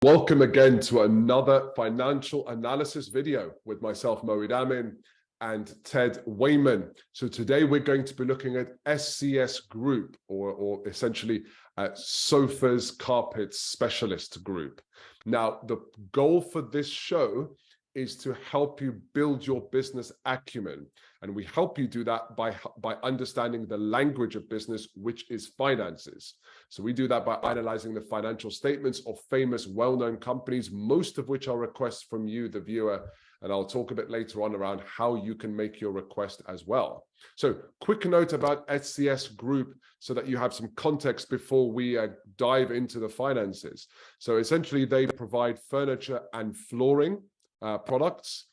Welcome again to another financial analysis video with myself, Moeed Amin, and Ted Wayman. So today we're going to be looking at SCS Group, or essentially sofas, carpets specialist group. Now, the goal for this show is to help you build your business acumen. And we help you do that by understanding the language of business, which is finances. So we do that by analyzing the financial statements of famous, well-known companies, most of which are requests from you, the viewer. And I'll talk a bit later on around how you can make your request as well. So quick note about SCS Group so that you have some context before we dive into the finances. So essentially, they provide furniture and flooring products,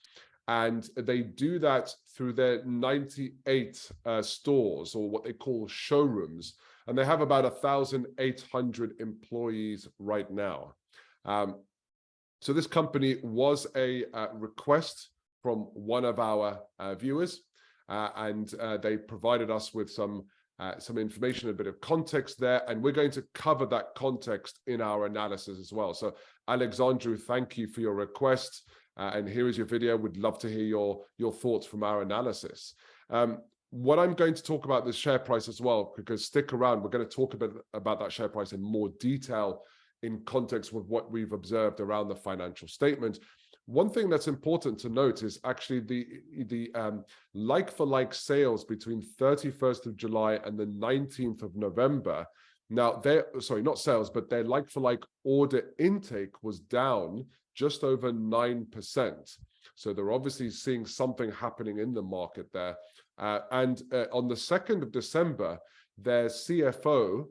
and they do that through their 98 stores, or what they call showrooms, and they have about 1,800 employees right now. So this company was a request from one of our viewers, and they provided us with some information, a bit of context there, and we're going to cover that context in our analysis as well. So Alexandru, thank you for your request. And here is your video. We'd love to hear your thoughts from our analysis. What I'm going to talk about this share price as well, because stick around, we're going to talk a bit about that share price in more detail in context with what we've observed around the financial statement. One thing that's important to note is actually the like-for-like sales between 31st of July and the 19th of November. Now, sorry, not sales, but their like-for-like order intake was down just over 9%. So they're obviously seeing something happening in the market there. And on the 2nd of December, their CFO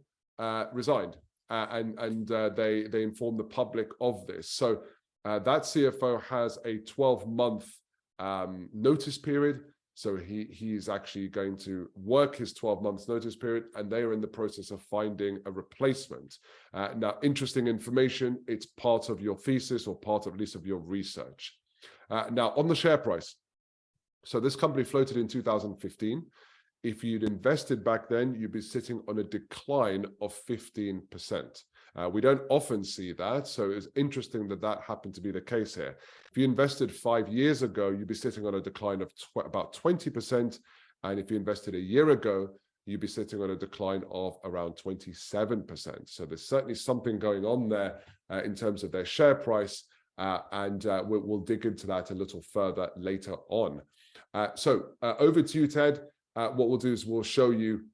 resigned, and they informed the public of this. So that CFO has a 12-month notice period. So he's actually going to work his 12 months notice period, and they are in the process of finding a replacement. Now, interesting information, it's part of your thesis or part at least of your research. Now, on the share price. So this company floated in 2015. If you'd invested back then, you'd be sitting on a decline of 15%. We don't often see that, so it's interesting that that happened to be the case here. If you invested 5 years ago, you'd be sitting on a decline of about 20%, and if you invested a year ago, you'd be sitting on a decline of around 27%. So there's certainly something going on there in terms of their share price, and we'll dig into that a little further later on. So over to you, Ted. What we'll do is we'll show you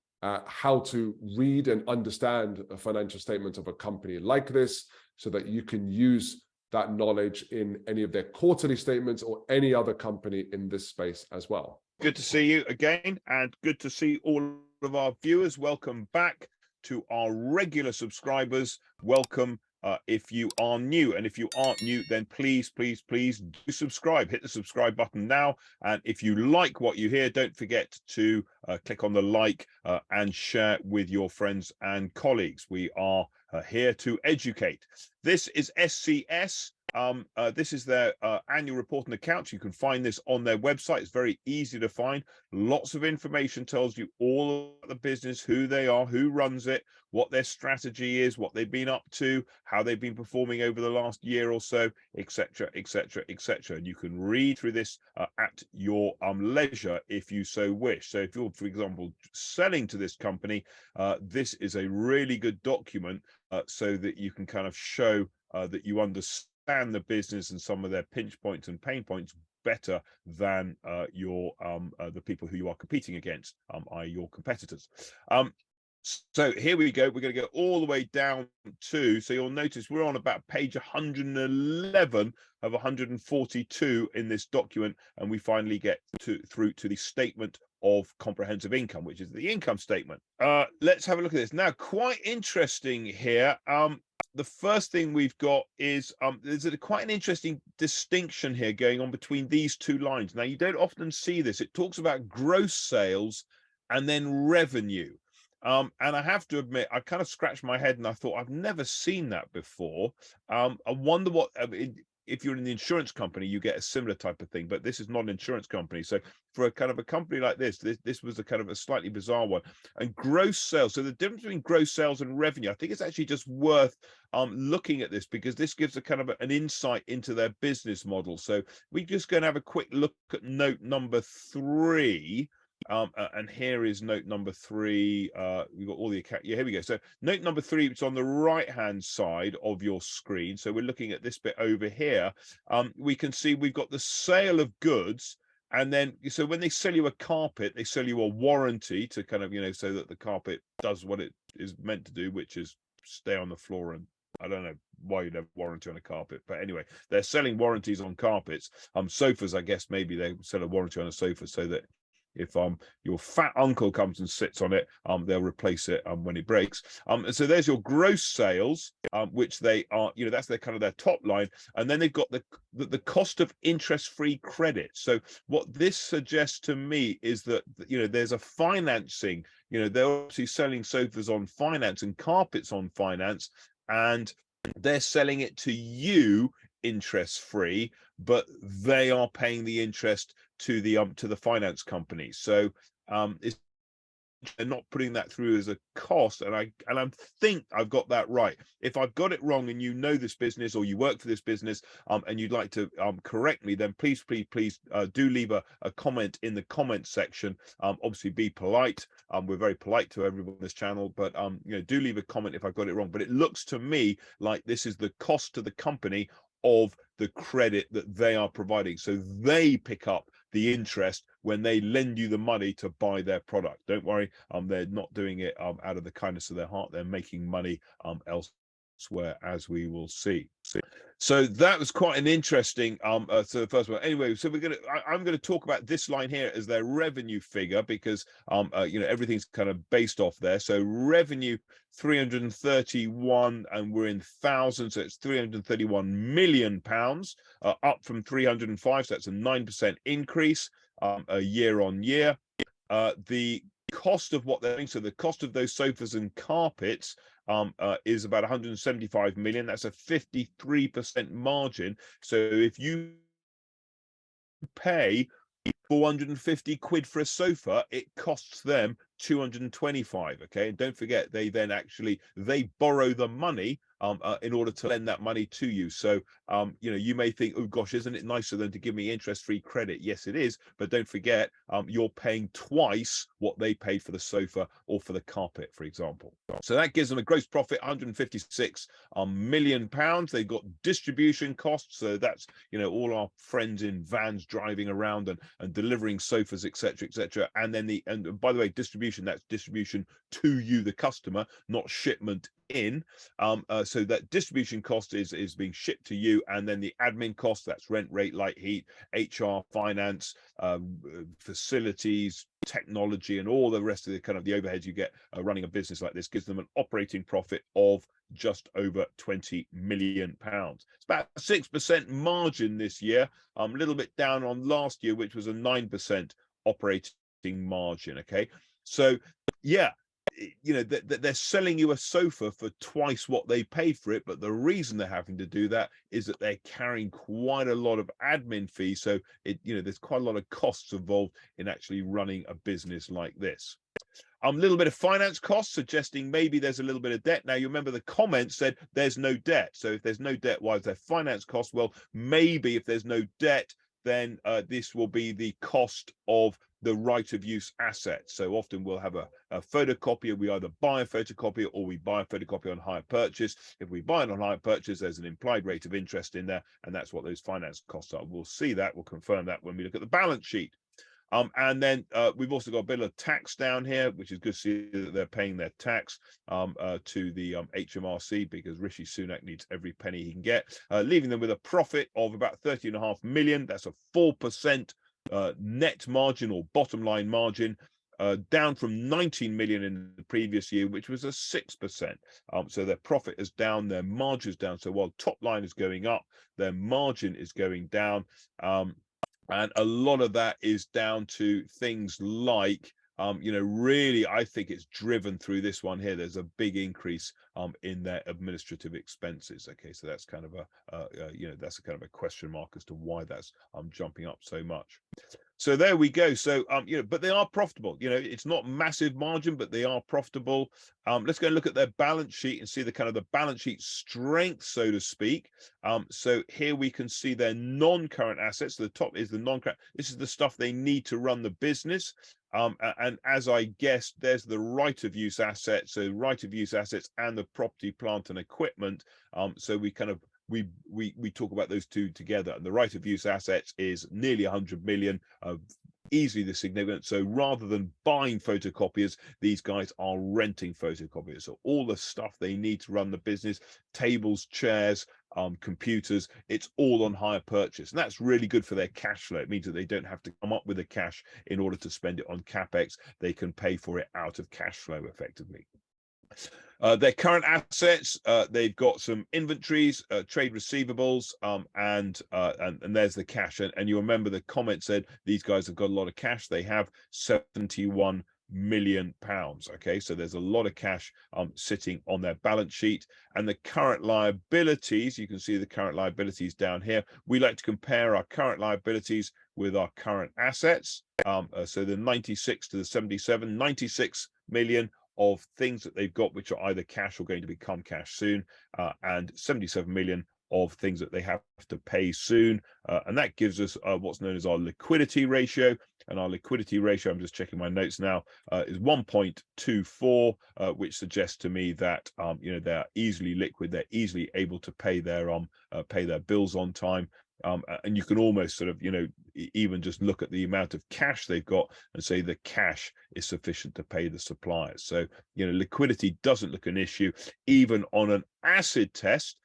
how to read and understand a financial statement of a company like this, so that you can use that knowledge in any of their quarterly statements or any other company in this space as well. Good to see you again, and good to see all of our viewers. Welcome back to our regular subscribers. Welcome if you are new, and if you aren't new, then please do subscribe. Hit the subscribe button now, and if you like what you hear, don't forget to click on the like and share with your friends and colleagues. We are here to educate. This is SCS. This is their annual report and accounts. You can find this on their website. It's very easy to find. Lots of information, tells you all about the business, who they are, who runs it, what their strategy is, what they've been up to, how they've been performing over the last year or so, etc., etc., etc. And you can read through this at your leisure if you so wish. So if you're, for example, selling to this company, this is a really good document so that you can kind of show that you understand the business and some of their pinch points and pain points better than the people who you are competing against, i.e. your competitors. So here we go. We're going to go all the way down to, so you'll notice we're on about page 111 of 142 in this document, and we finally get through to the statement of comprehensive income, which is the income statement. Let's have a look at this now. Quite interesting here. The first thing we've got is there's quite an interesting distinction here going on between these two lines. Now, you don't often see this. It talks about gross sales and then revenue. And I have to admit, I kind of scratched my head and I thought, I've never seen that before. I wonder what, if you're in the insurance company, you get a similar type of thing, but this is not an insurance company. So for a kind of a company like this was a kind of a slightly bizarre one. And gross sales, so the difference between gross sales and revenue, I think it's actually just worth looking at this, because this gives a kind of an insight into their business model. So we're just going to have a quick look at note number 3. And here is note number 3. We've got all the account. Yeah, here we go. So note number 3, it's on the right hand side of your screen. So we're looking at this bit over here. We can see we've got the sale of goods. And then, so when they sell you a carpet, they sell you a warranty to kind of, so that the carpet does what it is meant to do, which is stay on the floor. And I don't know why you'd have warranty on a carpet, but anyway, they're selling warranties on carpets. Sofas, I guess maybe they sell a warranty on a sofa so that if your fat uncle comes and sits on it, they'll replace it when it breaks. And so there's your gross sales, which they are, that's their kind of their top line. And then they've got the cost of interest-free credit. So what this suggests to me is that, there's a financing, they're obviously selling sofas on finance and carpets on finance, and they're selling it to you interest-free, but they are paying the interest to the finance company. So they're not putting that through as a cost, and I think I've got that right. If I've got it wrong, and this business, or you work for this business, and you'd like to correct me, then please do leave a comment in the comment section. Obviously be polite. We're very polite to everyone on this channel, but do leave a comment if I've got it wrong. But it looks to me like this is the cost to the company of the credit that they are providing. So they pick up the interest when they lend you the money to buy their product. Don't worry, they're not doing it out of the kindness of their heart. They're making money elsewhere, as we will see. So that was quite an interesting so the first one. Anyway, so I'm gonna talk about this line here as their revenue figure, because everything's kind of based off there. So revenue 331, and we're in thousands, so it's 331 million pounds, up from 305, so that's a 9% increase year on year. The cost of what they're doing, so the cost of those sofas and carpets is about 175 million. That's a 53% margin. So if you pay 450 quid for a sofa, it costs them 225. Okay, and don't forget, they borrow the money in order to lend that money to you. So you may think, oh gosh, isn't it nice of them to give me interest-free credit? Yes, it is, but don't forget, you're paying twice what they paid for the sofa or for the carpet, for example. So that gives them a gross profit 156 million pounds. They've got distribution costs, so that's all our friends in vans driving around and delivering sofas, etc., etc. And then and by the way, distribution, that's distribution to you, the customer, not shipment in. So that distribution cost is being shipped to you, and then the admin cost, that's rent, rate, light, heat, HR, finance, facilities, technology, and all the rest of the kind of the overheads you get running a business like this, gives them an operating profit of just over 20 million pounds. It's about a 6% margin this year, a little bit down on last year, which was a 9% operating margin. Okay, so yeah, they're selling you a sofa for twice what they paid for it, but the reason they're having to do that is that they're carrying quite a lot of admin fees. So there's quite a lot of costs involved in actually running a business like this. A little bit of finance costs, suggesting maybe there's a little bit of debt. Now, you remember the comment said there's no debt. So if there's no debt, why is there finance costs? Well, maybe if there's no debt, then this will be the cost of the right of use asset. So often we'll have a photocopier. We either buy a photocopier or we buy a photocopier on hire purchase. If we buy it on hire purchase, there's an implied rate of interest in there, and that's what those finance costs are. We'll see that. We'll confirm that when we look at the balance sheet. And then we've also got a bit of tax down here, which is good to see that they're paying their tax to the HMRC, because Rishi Sunak needs every penny he can get, leaving them with a profit of about 30.5 million. That's a 4% net margin, or bottom line margin, down from 19 million in the previous year, which was a 6%. So their profit is down, their margin is down. So while top line is going up, their margin is going down. And a lot of that is down to things like really, I think it's driven through this one here. There's a big increase in their administrative expenses. Okay, so that's kind of that's a kind of a question mark as to why that's jumping up so much. So there we go. So but they are profitable. It's not massive margin, but they are profitable. Let's go and look at their balance sheet and see the kind of the balance sheet strength, so to speak. So here we can see their non-current assets. So the top is the non-current. This is the stuff they need to run the business. And as I guessed, there's the right of use assets. So right of use assets and the property, plant and equipment. So we kind of we talk about those two together, and the right of use assets is nearly 100 million, easily the significant. So rather than buying photocopiers, these guys are renting photocopiers. So all the stuff they need to run the business, tables, chairs, computers, it's all on hire purchase, and that's really good for their cash flow. It means that they don't have to come up with the cash in order to spend it on capex. They can pay for it out of cash flow effectively. Their current assets, they've got some inventories, trade receivables, and there's the cash. And you remember the comment said these guys have got a lot of cash. They have 71 million pounds. Okay, so there's a lot of cash sitting on their balance sheet. And the current liabilities, you can see the current liabilities down here. We like to compare our current liabilities with our current assets. So the 96 to the 77, 96 million of things that they've got which are either cash or going to become cash soon, and 77 million of things that they have to pay soon, and that gives us what's known as our liquidity ratio. And our liquidity ratio, I'm just checking my notes now, is 1.24, which suggests to me that they're easily liquid, they're easily able to pay their bills on time. And you can almost sort of, even just look at the amount of cash they've got and say the cash is sufficient to pay the suppliers. So, liquidity doesn't look an issue, even on an acid test,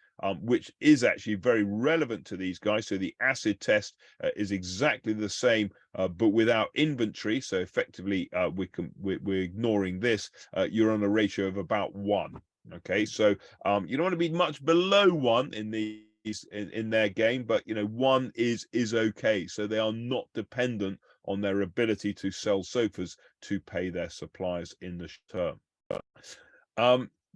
which is actually very relevant to these guys. So the acid test is exactly the same, but without inventory. So effectively, we're ignoring this. You're on a ratio of about 1. Okay, so you don't want to be much below 1 in their game, but 1 is okay. So they are not dependent on their ability to sell sofas to pay their suppliers in the term.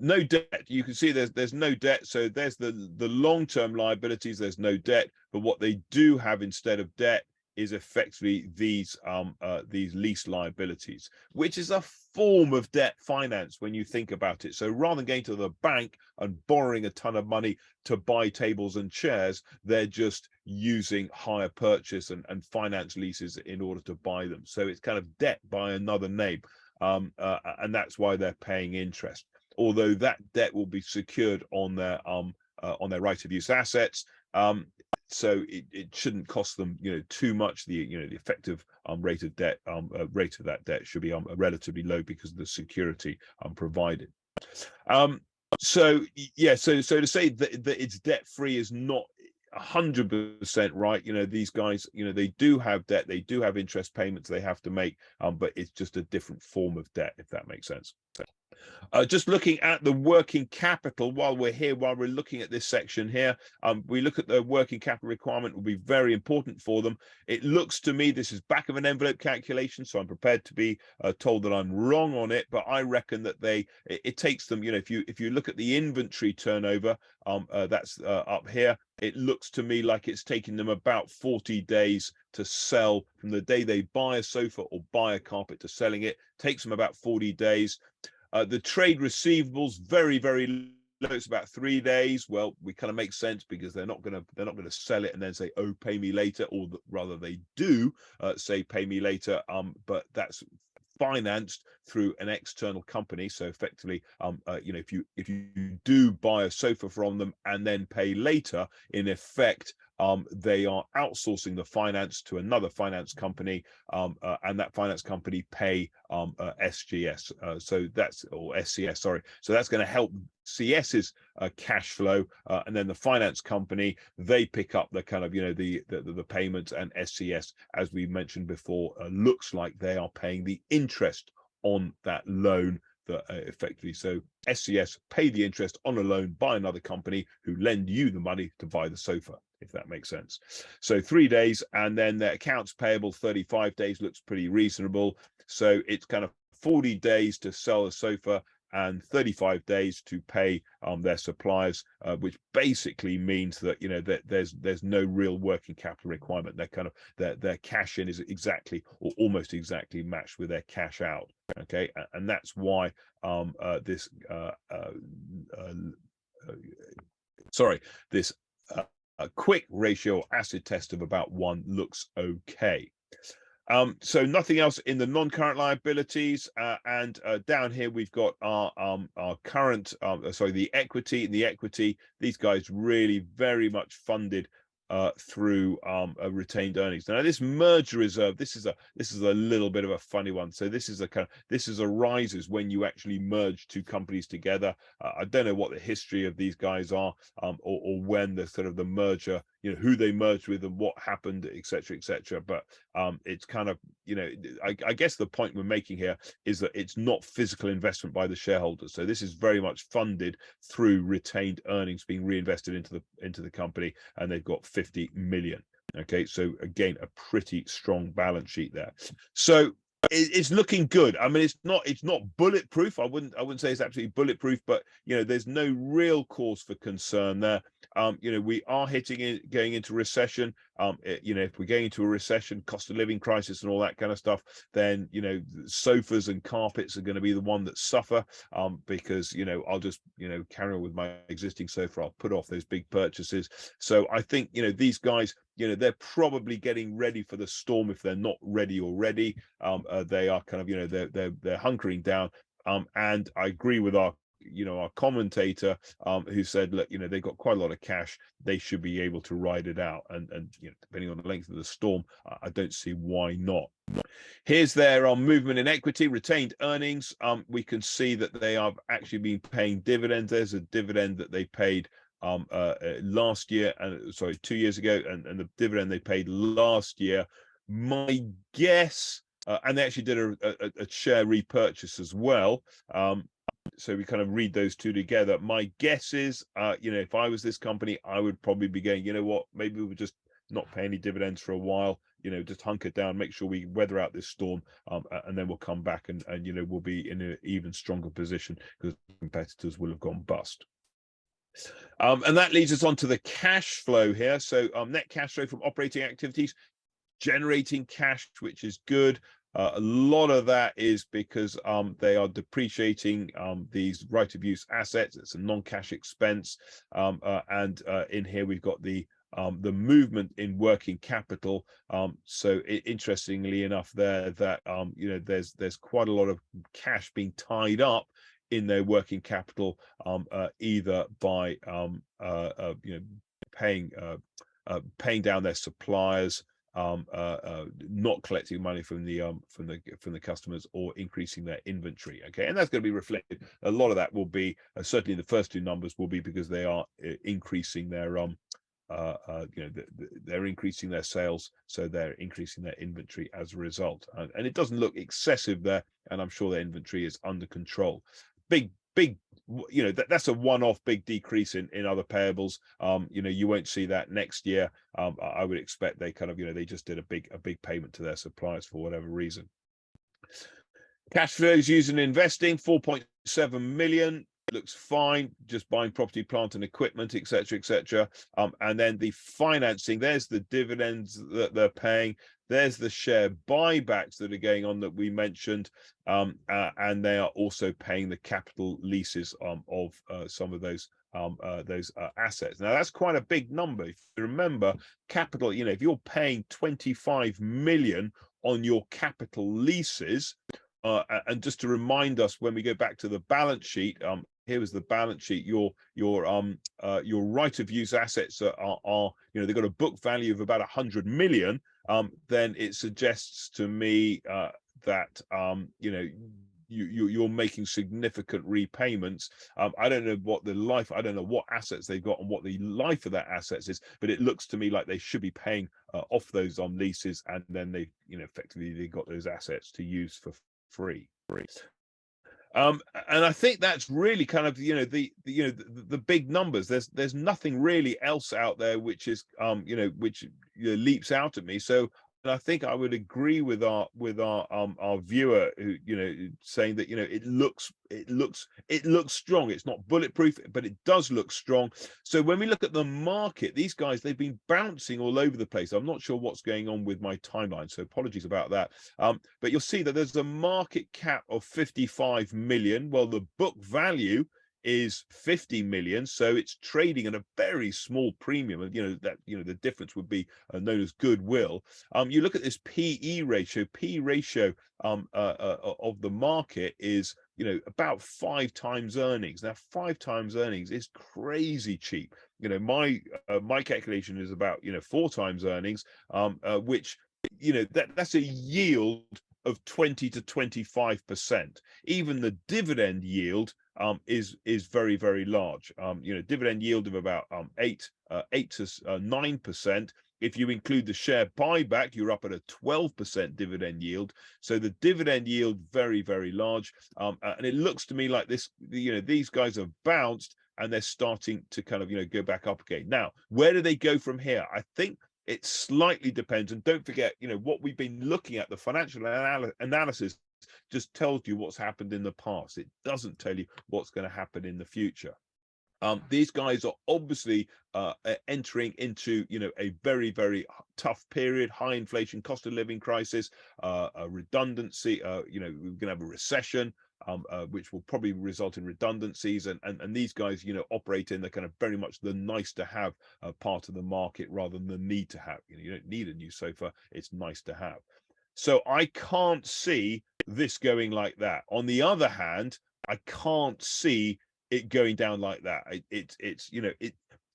No debt. You can see there's no debt. So there's the long-term liabilities. There's no debt, but what they do have instead of debt is effectively these lease liabilities, which is a form of debt finance when you think about it. So rather than going to the bank and borrowing a ton of money to buy tables and chairs, they're just using hire purchase and finance leases in order to buy them. So it's kind of debt by another name, and that's why they're paying interest. Although that debt will be secured on their right of use assets. So it shouldn't cost them too much. The effective rate of debt rate of that debt should be relatively low because of the security provided. So yeah, so to say that it's debt free is not 100% right. These guys, they do have debt, they do have interest payments they have to make, but it's just a different form of debt, if that makes sense. Just looking at the working capital while we're looking at this section here, we look at the working capital requirement will be very important for them. It looks to me, this is back of an envelope calculation, so I'm prepared to be told that I'm wrong on it, but I reckon that it takes them, if you look at the inventory turnover, that's up here, it looks to me like it's taking them about 40 days to sell from the day they buy a sofa or buy a carpet to selling it. Takes them about 40 days. The trade receivables, very, very low. It's about 3 days. Well, we kind of make sense because they're not going to sell it and then say, oh, pay me later, or rather they do say pay me later, but that's financed through an external company. So effectively, if you do buy a sofa from them and then pay later, in effect, they are outsourcing the finance to another finance company, and that finance company pay SGS, so that's, or SCS, sorry. So that's going to help CS's cash flow, and then the finance company, they pick up the kind of the payments, and SCS, as we mentioned before, looks like they are paying the interest on that loan that effectively, so SCS pay the interest on a loan by another company who lend you the money to buy the sofa, if that makes sense. So 3 days, and then their accounts payable 35 days looks pretty reasonable. So it's kind of 40 days to sell a sofa and 35 days to pay their suppliers, which basically means that, you know, that there's no real working capital requirement. They're kind of their cash in is exactly or almost exactly matched with their cash out. Okay, and that's why this quick ratio acid test of about 1 looks okay. So nothing else in the non-current liabilities, and down here we've got our current, the equity. In the equity, these guys really very much funded through retained earnings. Now this merger reserve, this is a little bit of a funny one. So this arises when you actually merge 2 companies together. I don't know what the history of these guys are, or when the sort of the merger, you know, who they merged with and what happened, etc., etc. But it's kind of, you know, I guess the point we're making here is that it's not physical investment by the shareholders. So this is very much funded through retained earnings being reinvested into the company, and they've got 50 million. Okay, so again, a pretty strong balance sheet there. So it's looking good. I mean, it's not bulletproof. I wouldn't say it's absolutely bulletproof, but you know, there's no real cause for concern there. You know, we are going into recession. You know, if we're going into a recession, cost of living crisis and all that kind of stuff, then, you know, sofas and carpets are going to be the one that suffer, because, you know, I'll just, you know, carry on with my existing sofa. I'll put off those big purchases. So I think, you know, these guys, you know, they're probably getting ready for the storm if they're not ready already. They are kind of, you know, they're hunkering down. And I agree with our commentator, who said, look, you know, they've got quite a lot of cash. They should be able to ride it out. And you know, depending on the length of the storm, I don't see why not. Here's their movement in equity, retained earnings. We can see that they have actually been paying dividends. There's a dividend that they paid last year, and sorry, 2 years ago, and the dividend they paid last year. My guess, and they actually did a share repurchase as well. So we kind of read those two together. My guess is, you know, if I was this company, I would probably be going, you know what, maybe we'll just not pay any dividends for a while, you know, just hunker down, make sure we weather out this storm, and then we'll come back and you know, we'll be in an even stronger position because competitors will have gone bust. And that leads us on to the cash flow here. So net cash flow from operating activities, generating cash, which is good. A lot of that is because they are depreciating these right of use assets. It's a non-cash expense. And in here we've got the movement in working capital. So interestingly enough there, that you know, there's quite a lot of cash being tied up in their working capital, either by you know, paying down their suppliers, not collecting money from the customers, or increasing their inventory. Okay, and that's going to be reflected. A lot of that will be certainly the first 2 numbers will be because they are increasing their you know, they're increasing their sales, so they're increasing their inventory as a result. And it doesn't look excessive there, and I'm sure their inventory is under control. Big, you know, that's a one-off big decrease in other payables. You know, you won't see that next year. I would expect they kind of, you know, they just did a big payment to their suppliers for whatever reason. Cash flows used in investing, 4.7 million. Looks fine, just buying property, plant and equipment, etc., etc. And then the financing, there's the dividends that they're paying, there's the share buybacks that are going on that we mentioned, and they are also paying the capital leases of some of those assets. Now that's quite a big number. If you remember, capital, you know, if you're paying 25 million on your capital leases, and just to remind us, when we go back to the balance sheet, here was the balance sheet. Your right of use assets are you know, they've got a book value of about 100 million. Then it suggests to me that you know, you're making significant repayments. I don't know what the life, I don't know what assets they've got and what the life of that assets is, but it looks to me like they should be paying off those leases, and then they, you know, effectively they got those assets to use for free. And I think that's really kind of, you know, the big numbers. There's nothing really else out there which is you know, which, you know, leaps out at me. So and I think I would agree with our viewer who, you know, saying that, you know, it looks strong. It's not bulletproof, but it does look strong. So when we look at the market, these guys, they've been bouncing all over the place. I'm not sure what's going on with my timeline, so apologies about that. But you'll see that there's a market cap of 55 million. Well, the book value is 50 million, so it's trading at a very small premium. And you know that, you know, the difference would be known as goodwill. You look at this PE ratio. P ratio of the market is, you know, about 5 times earnings. Now 5 times earnings is crazy cheap. You know, my calculation is about, you know, 4 times earnings, which, you know, that's a yield of 20 to 25%. Even the dividend yield is very, very large. You know, dividend yield of about 8 to 9%. If you include the share buyback, you're up at a 12% dividend yield. So the dividend yield, very, very large. And it looks to me like this, you know, these guys have bounced and they're starting to kind of, you know, go back up again. Now, where do they go from here? I think it slightly depends. And don't forget, you know, what we've been looking at, the financial analysis just tells you what's happened in the past. It doesn't tell you what's going to happen in the future. These guys are obviously entering into, you know, a very, very tough period, high inflation, cost of living crisis, redundancy. You know, we're going to have a recession, which will probably result in redundancies. And these guys, you know, operate in the kind of very much the nice to have part of the market rather than the need to have. You know, you don't need a new sofa. It's nice to have. So I can't see this going like that. On the other hand, I can't see it going down like that. It's you know,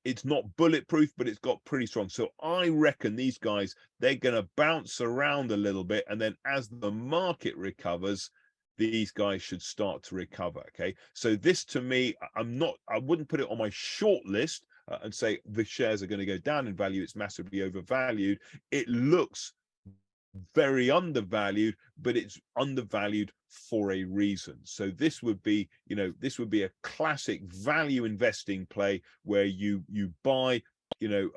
it's not bulletproof, but it's got pretty strong. So I reckon these guys, they're going to bounce around a little bit, and then as the market recovers, these guys should start to recover. Okay, so this, to me, I wouldn't put it on my short list and say the shares are going to go down in value. It's massively overvalued. It looks very undervalued, but it's undervalued for a reason. So this would be, you know, this would be a classic value investing play where you buy, you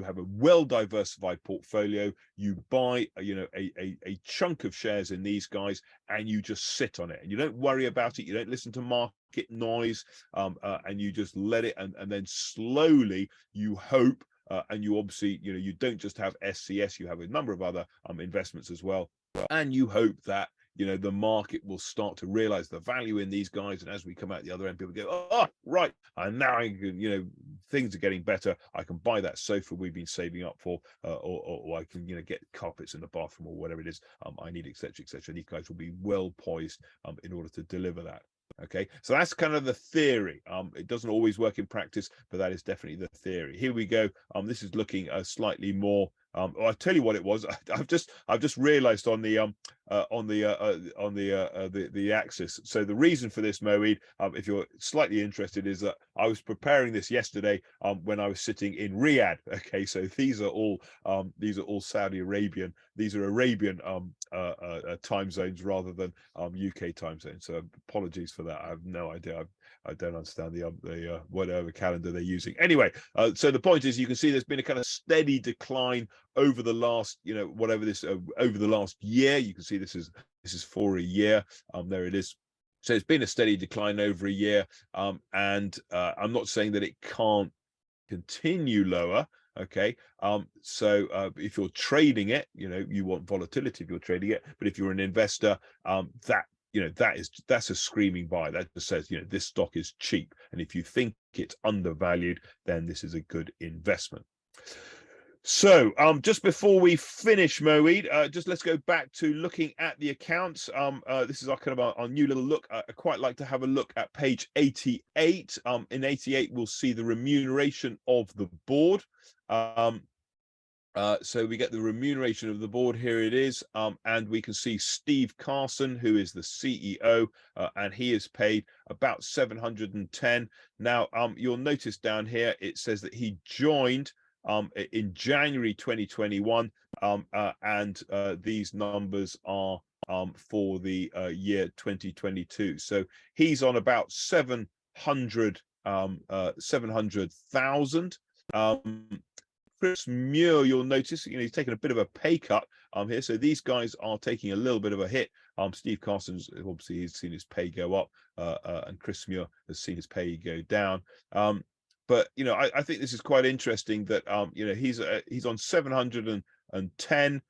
have a well diversified portfolio. You buy, you know, a chunk of shares in these guys, and you just sit on it, and you don't worry about it. You don't listen to market noise, and you just let it, and then slowly you hope. And you obviously, you know, you don't just have SCS, you have a number of other investments as well. And you hope that, you know, the market will start to realize the value in these guys. And as we come out the other end, people go, oh, right. And now, I can, you know, things are getting better. I can buy that sofa we've been saving up for, or I can, you know, get carpets in the bathroom or whatever it is I need, etc., etc. These guys will be well poised in order to deliver that. Okay, so that's kind of the theory. It doesn't always work in practice, but that is definitely the theory. Here we go. This is looking slightly more. I'll tell you what it was. I've just realised on the axis. So the reason for this, Moeed, if you're slightly interested, is that I was preparing this yesterday when I was sitting in Riyadh. Okay, so these are all Saudi Arabian. These are Arabian time zones rather than UK time zones. So apologies for that. I have no idea. I don't understand the whatever calendar they're using. Anyway, so the point is, you can see there's been a kind of steady decline over the last, you know, whatever this over the last year. You can see this is for a year. There it is. So it's been a steady decline over a year, and I'm not saying that it can't continue lower. Okay, so if you're trading it, you know, you want volatility if you're trading it, but if you're an investor, that, you know, that's a screaming buy. That just says, you know, this stock is cheap, and if you think it's undervalued, then this is a good investment. So just before we finish, Moeed, just let's go back to looking at the accounts. This is our kind of our new little look. I quite like to have a look at page 88. In 88, we'll see the remuneration of the board. So we get the remuneration of the board. Here it is, and we can see Steve Carson, who is the CEO, and he is paid about 710. Now, you'll notice down here it says that he joined in January 2021, and these numbers are for the year 2022. So he's on about 700,000. Chris Muir, you'll notice, he's taken a bit of a pay cut here. So these guys are taking a little bit of a hit. Steve Carson's obviously, he's seen his pay go up, and Chris Muir has seen his pay go down. But I think this is quite interesting that he's on 710,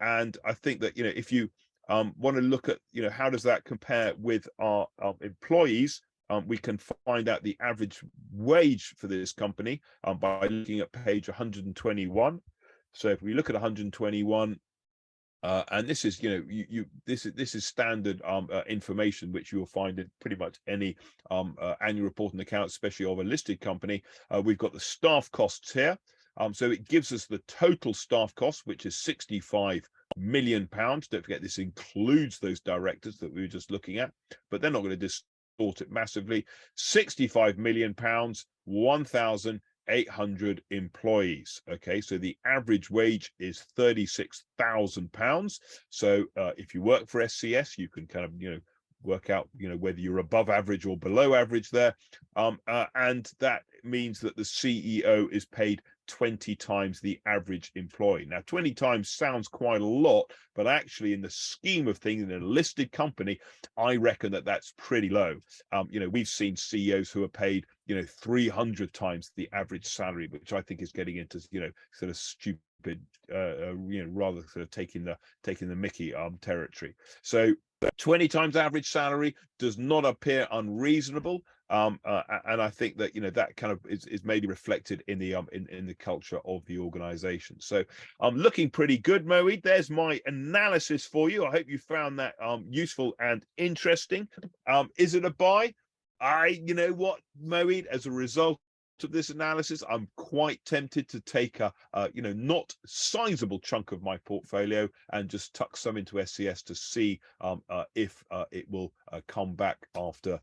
and I think that if you want to look at how does that compare with our employees, we can find out the average wage for this company by looking at page 121. So if we look at 121, and this is this is standard information which you'll find in pretty much any annual report and account, especially of a listed company. We've got the staff costs here. So it gives us the total staff cost, which is £65 million. Don't forget, this includes those directors that we were just looking at, but they're not going to distort it massively. £65 million, 1,800 employees. Okay, so the average wage is £36,000. So if you work for SCS, you can kind of work out whether you're above average or below average there, and that means that the CEO is paid 20 times the average employee. Now 20 times sounds quite a lot, but actually in the scheme of things, in a listed company, I reckon that that's pretty low. We've seen CEOs who are paid 300 times the average salary, which I think is getting into sort of stupid, rather sort of taking the mickey territory. So 20 times average salary does not appear unreasonable, and I think that that kind of is maybe reflected in the in the culture of the organization. So I'm looking pretty good, Moeed. There's my analysis for you. I hope you found that useful and interesting. Is it a buy? You know what, Moeed, as a result of this analysis, I'm quite tempted to take a not sizable chunk of my portfolio and just tuck some into SCS to see if it will come back after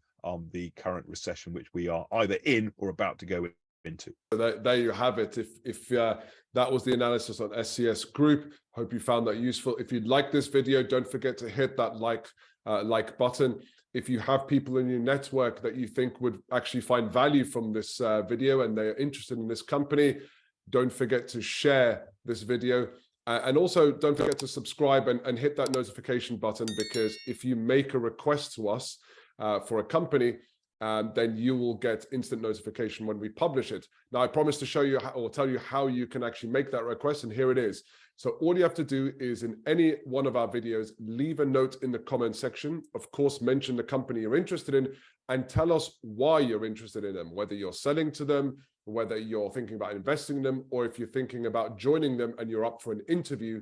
the current recession, which we are either in or about to go into. So there you have it. If that was the analysis on SCS Group, hope you found that useful. If you like this video, don't forget to hit that like button. If you have people in your network that you think would actually find value from this video and they're interested in this company, don't forget to share this video. And also don't forget to subscribe and hit that notification button, because if you make a request to us for a company, then you will get instant notification when we publish it. Now, I promise to show you or tell you how you can actually make that request, and here it is. So all you have to do is, in any one of our videos, leave a note in the comment section. Of course, mention the company you're interested in and tell us why you're interested in them, whether you're selling to them, whether you're thinking about investing in them, or if you're thinking about joining them and you're up for an interview.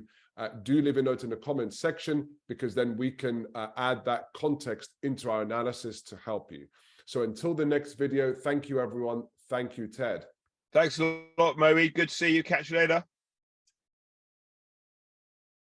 Do leave a note in the comment section, because then we can add that context into our analysis to help you. So until the next video, thank you, everyone. Thank you, Ted. Thanks a lot, Moeed. Good to see you. Catch you later.